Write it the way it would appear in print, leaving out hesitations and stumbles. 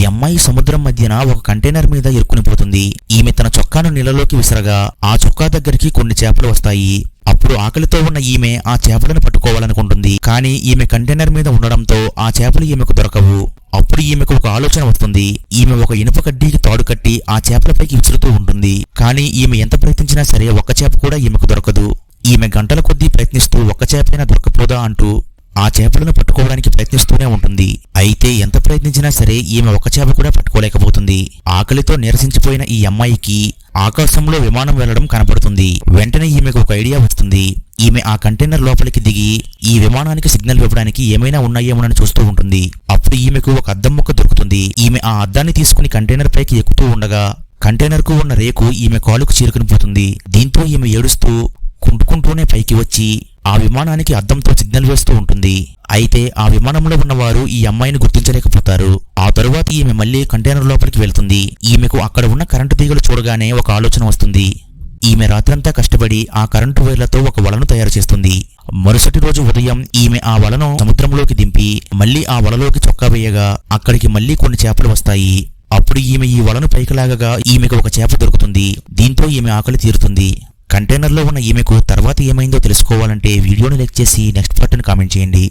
అమ్మాయి సముద్రం మధ్యన ఒక కంటైనర్ మీద ఇరుక్కునిపోతుంది. ఈమె తన చొక్కాను నీళ్ళలోకి విసరగా ఆ చొక్కా దగ్గరికి కొన్ని చేపలు వస్తాయి. అప్పుడు ఆకలితో ఉన్న ఈమె ఆ చేపలను పట్టుకోవాలనుకుంటుంది. కానీ ఈమె కంటైనర్ మీద ఉండడంతో ఆ చేపలు ఈమెకు దొరకవు. అప్పుడు ఈమెకు ఒక ఆలోచన వస్తుంది. ఈమె ఒక ఇనుప కడ్డీకి తాడు కట్టి ఆ చేపలపైకి విసురుతూ ఉంటుంది. కానీ ఈమె ఎంత ప్రయత్నించినా సరే ఒక్క చేప కూడా ఈమెకు దొరకదు. ఈమె గంటల కొద్దీ ప్రయత్నిస్తూ ఒక్క చేపైనా దొరకపోదా అంటూ ఆ చేపలను పట్టుకోవడానికి ప్రయత్నిస్తూనే ఉంటుంది. అయితే ఎంత ప్రయత్నించినా సరే ఈమె ఒక్క చేప కూడా పట్టుకోలేకపోతుంది. ఆకలితో నీరసించిపోయిన ఈ అమ్మాయికి ఆకాశంలో విమానం వెళ్లడం కనపడుతుంది. వెంటనే ఈమెకు ఒక ఐడియా వస్తుంది. ఈమె ఆ కంటైనర్ లోపలికి దిగి ఈ విమానానికి సిగ్నల్ ఇవ్వడానికి ఏమైనా ఉన్నాయేమోనని చూస్తూ ఉంటుంది. అప్పుడు ఈమెకు ఒక అద్దం ముక్క దొరుకుతుంది. ఈమె ఆ అద్దాన్ని తీసుకుని కంటైనర్ పైకి ఎక్కుతూ ఉండగా కంటైనర్ కు ఉన్న రేకు ఈమె కాలుకు చీరుకుని పోతుంది. దీంతో ఈమె ఏడుస్తూ కుంటుకుంటూనే పైకి వచ్చి ఆ విమానానికి అద్దంతో సిగ్నల్ వేస్తూ ఉంటుంది. అయితే ఆ విమానంలో ఉన్నవారు ఈ అమ్మాయిని గుర్తించలేకపోతారు. ఆ తరువాత ఈమె మళ్లీ కంటైనర్ లోపలికి వెళ్తుంది. ఈమెకు అక్కడ ఉన్న కరెంటు తీగలు చూడగానే ఒక ఆలోచన వస్తుంది. ఈమె రాత్రంతా కష్టపడి ఆ కరెంటు వైర్లతో ఒక వలను తయారు చేస్తుంది. మరుసటి రోజు ఉదయం ఈమె ఆ వలను సముద్రంలోకి దింపి మళ్లీ ఆ వలలోకి చొక్కా వేయగా అక్కడికి మళ్లీ కొన్ని చేపలు వస్తాయి. అప్పుడు ఈమె ఈ వలను పైకి లాగగా ఈమెకు ఒక చేప దొరుకుతుంది. దీంతో ఈమె ఆకలి తీరుతుంది. కంటైనర్లో ఉన్న ఈమెకు తర్వాత ఏమైందో తెలుసుకోవాలంటే వీడియోని లైక్ చేసి నెక్స్ట్ పార్ట్ని కామెంట్ చేయండి.